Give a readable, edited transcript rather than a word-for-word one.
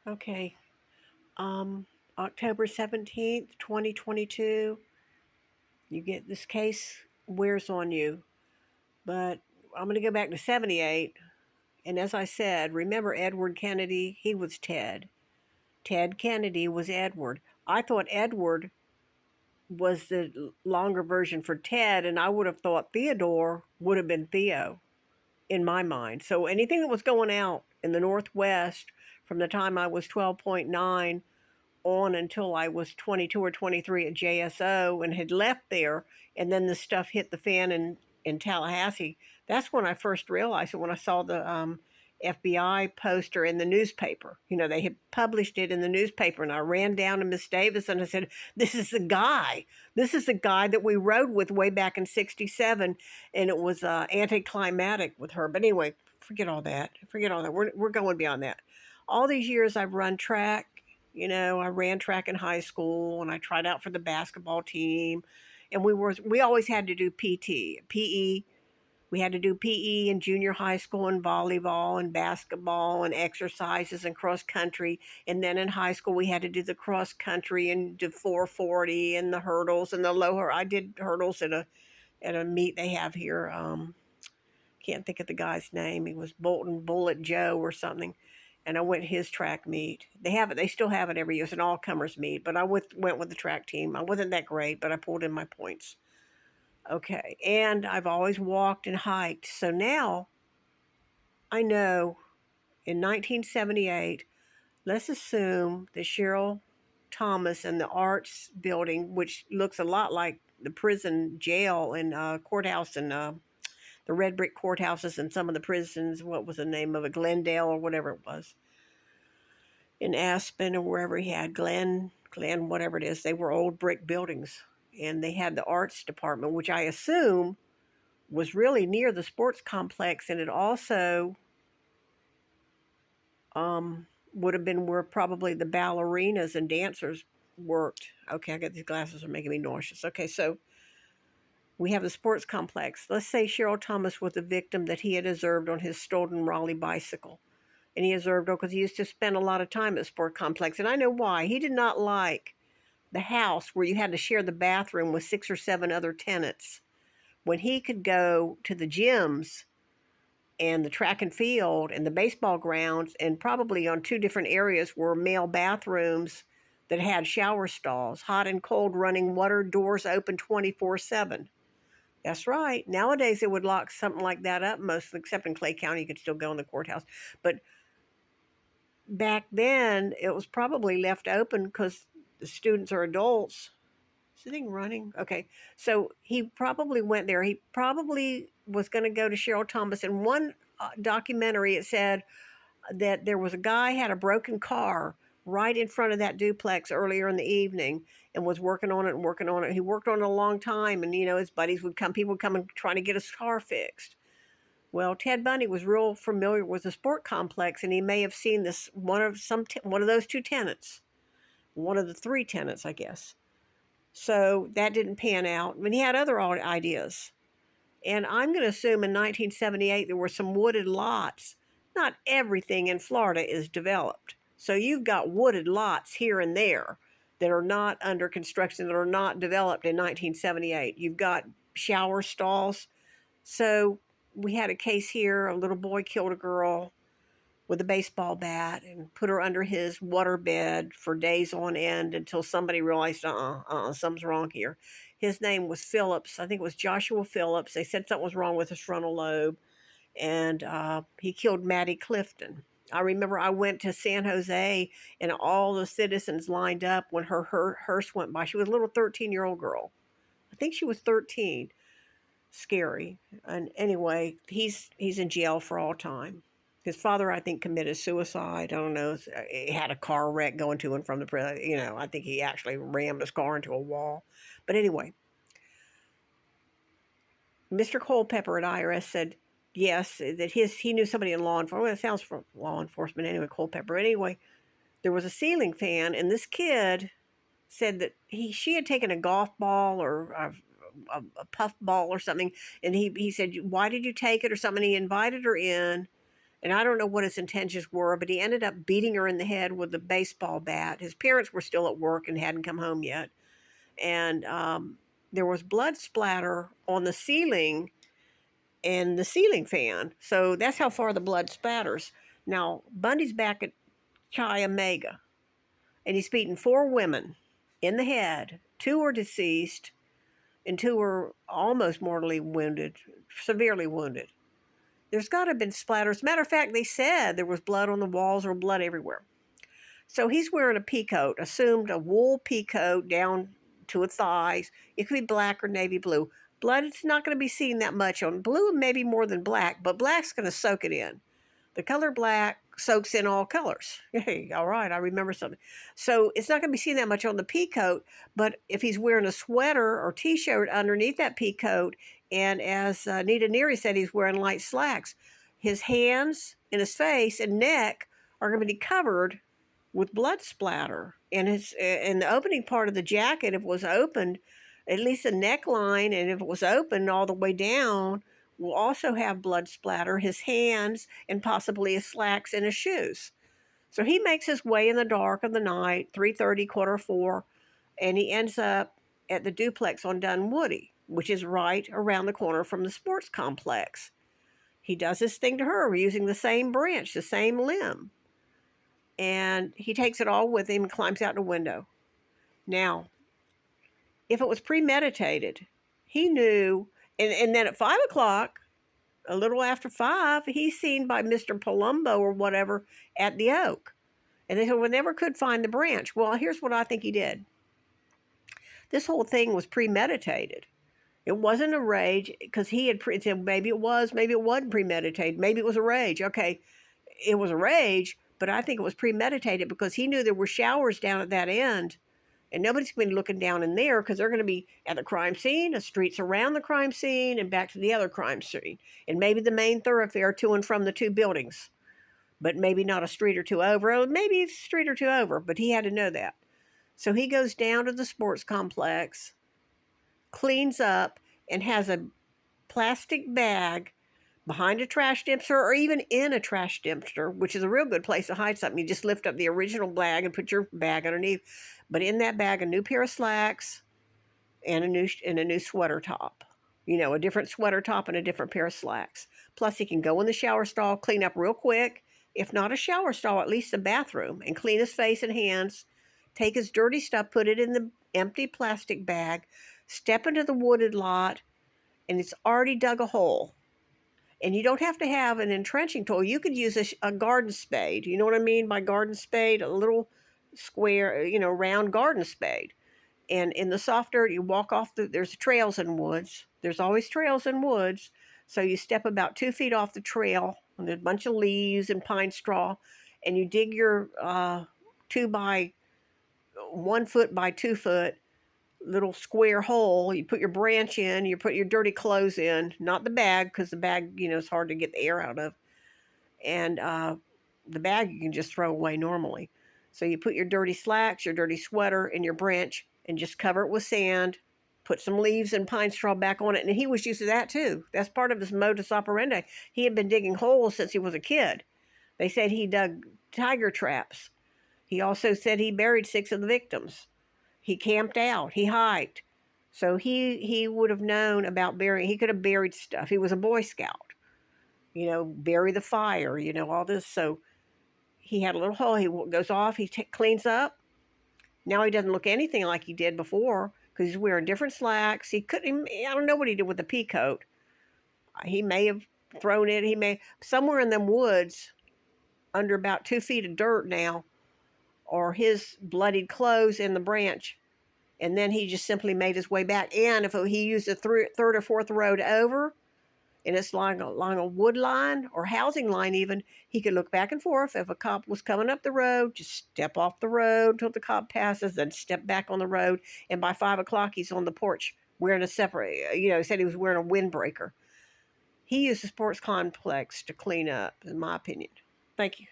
Okay. Um, October 17th, 2022. You get this case wears on you. But I'm going to go back to 78. And as I said, remember Edward Kennedy? He was Ted. Ted Kennedy was Edward. I thought Edward was the longer version for Ted, and I would have thought Theodore would have been Theo in my mind. So anything that was going out in the Northwest from the time I was 12.9 on until I was 22 or 23 at JSO and had left there, and then the stuff hit the fan in Tallahassee. That's when I first realized it, when I saw the FBI poster in the newspaper. You know, they had published it in the newspaper, and I ran down to Miss Davis and I said, "This is the guy. This is the guy that we rode with way back in '67," and it was anticlimactic with her. But anyway, forget all that. Forget all that. We're going beyond that. All these years I've run track. You know, I ran track in high school and I tried out for the basketball team. And we always had to do PT, PE. We had to do PE in junior high school and volleyball and basketball and exercises and cross country. And then in high school we had to do the cross country and do 440 and the hurdles and the lower. I did hurdles at a meet they have here. Can't think of the guy's name. He was Bolton Bullet Joe or something. And I went his track meet. They have it. They still have it every year. It's an all comers meet. But I went with the track team. I wasn't that great, but I pulled in my points. Okay. And I've always walked and hiked. So now I know in 1978, let's assume that Cheryl Thomas and the Arts Building, which looks a lot like the prison jail and courthouse and the red brick courthouses and some of the prisons, what was the name of it, Glendale or whatever it was, in Aspen or wherever he had, Glen, whatever it is, they were old brick buildings. And they had the arts department, which I assume was really near the sports complex. And it also would have been where probably the ballerinas and dancers worked. Okay, I got these glasses are making me nauseous. Okay, so we have the sports complex. Let's say Cheryl Thomas was the victim that he had observed on his stolen Raleigh bicycle. And he observed because he used to spend a lot of time at the sport complex. And I know why. He did not like the house where you had to share the bathroom with 6 or 7 other tenants. When he could go to the gyms and the track and field and the baseball grounds, and probably on 2 different areas were male bathrooms that had shower stalls, hot and cold running water, doors open 24/7. That's right. Nowadays, it would lock something like that up, mostly, except in Clay County, you could still go in the courthouse. But back then, it was probably left open because the students are adults. Sitting running. Okay. So he probably went there. He probably was going to go to Cheryl Thomas. In one documentary, it said that there was a guy had a broken car right in front of that duplex earlier in the evening and was working on it and working on it. He worked on it a long time, and his buddies would come, people would come and trying to get his car fixed. Well, Ted Bundy was real familiar with the sport complex, and he may have seen this one of those 2 tenants, one of the 3 tenants, I guess. So that didn't pan out. I mean, he had other ideas. And I'm going to assume in 1978 there were some wooded lots. Not everything in Florida is developed. So you've got wooded lots here and there that are not under construction, that are not developed in 1978. You've got shower stalls. So we had a case here, a little boy killed a girl with a baseball bat and put her under his waterbed for days on end until somebody realized, something's wrong here. His name was Phillips. I think it was Joshua Phillips. They said something was wrong with his frontal lobe, and he killed Maddie Clifton. I remember I went to San Jose, and all the citizens lined up when her hearse went by. She was a little 13-year-old girl. I think she was 13. Scary. And anyway, he's in jail for all time. His father, I think, committed suicide. I don't know. He had a car wreck going to and from the prison. I think he actually rammed his car into a wall. But anyway, Mr. Culpepper at IRS said yes, that he knew somebody in law enforcement. Well, it sounds from law enforcement anyway, Culpepper. Anyway, there was a ceiling fan, and this kid said that she had taken a golf ball or a puff ball or something, and he said, "Why did you take it?" or something. He invited her in, And I don't know what his intentions were, but he ended up beating her in the head with a baseball bat. His parents were still at work and hadn't come home yet. And there was blood splatter on the ceiling and the ceiling fan. So that's how far the blood spatters. Now, Bundy's back at Chi Omega, and he's beaten 4 women in the head. 2 are deceased, and 2 are almost mortally wounded, severely wounded. There's got to have been splatters. Matter of fact, they said there was blood on the walls or blood everywhere. So he's wearing a pea coat, assumed a wool pea coat down to his thighs. It could be black or navy blue. Blood, it's not going to be seen that much on blue, maybe more than black, but black's going to soak it in. The color black soaks in all colors. Hey, all right, I remember something. So it's not going to be seen that much on the pea coat, but if he's wearing a sweater or t-shirt underneath that pea coat, and as Nita Neary said, he's wearing light slacks, his hands and his face and neck are going to be covered with blood splatter. And his in the opening part of the jacket, if it was opened, at least the neckline, and if it was open all the way down, will also have blood splatter, his hands, and possibly his slacks and his shoes. So he makes his way in the dark of the night, 3:30, 4:15, and he ends up at the duplex on Dunwoody, which is right around the corner from the sports complex. He does his thing to her using the same branch, the same limb. And he takes it all with him and climbs out the window. Now, if it was premeditated, he knew, and then at 5 o'clock, a little after 5, he's seen by Mr. Palumbo or whatever at the oak. And they said, we never could find the branch. Well, here's what I think he did. This whole thing was premeditated. It wasn't a rage, because he had said maybe it was, maybe it wasn't premeditated. Maybe it was a rage. Okay, it was a rage, but I think it was premeditated because he knew there were showers down at that end. And nobody's going to be looking down in there because they're going to be at the crime scene, the streets around the crime scene, and back to the other crime scene. And maybe the main thoroughfare to and from the 2 buildings. But maybe not a street or 2 over. Maybe a street or 2 over, but he had to know that. So he goes down to the sports complex, cleans up, and has a plastic bag behind a trash dumpster or even in a trash dumpster, which is a real good place to hide something. You just lift up the original bag and put your bag underneath. But in that bag, a new pair of slacks and a new sweater top. You know, a different sweater top and a different pair of slacks. Plus, he can go in the shower stall, clean up real quick. If not a shower stall, at least a bathroom, and clean his face and hands. Take his dirty stuff, put it in the empty plastic bag, step into the wooded lot, and it's already dug a hole. And you don't have to have an entrenching tool. You could use a garden spade. You know what I mean by garden spade? A little square, round garden spade. And in the soft dirt, you walk off there's trails in woods. There's always trails in woods. So you step about 2 feet off the trail, and there's a bunch of leaves and pine straw, and you dig your 2 by 1 foot by 2 foot little square hole. You put your branch in, you put your dirty clothes in, not the bag, because the bag, is hard to get the air out of. And the bag you can just throw away normally. So you put your dirty slacks, your dirty sweater, and your branch, and just cover it with sand, put some leaves and pine straw back on it. And he was used to that too. That's part of his modus operandi. He had been digging holes since he was a kid. They said he dug tiger traps. He also said he buried 6 of the victims. He camped out. He hiked. So he would have known about burying. He could have buried stuff. He was a Boy Scout. Bury the fire, all this. So he had a little hole. He goes off. He cleans up. Now he doesn't look anything like he did before because he's wearing different slacks. I don't know what he did with the pea coat. He may have thrown it. Somewhere in them woods, under about 2 feet of dirt now, or his bloodied clothes in the branch. And then he just simply made his way back. And if he used a 3rd or 4th road over, and it's along a wood line or housing line even, he could look back and forth. If a cop was coming up the road, just step off the road until the cop passes, then step back on the road. And by 5 o'clock, he's on the porch wearing he said he was wearing a windbreaker. He used the sports complex to clean up, in my opinion. Thank you.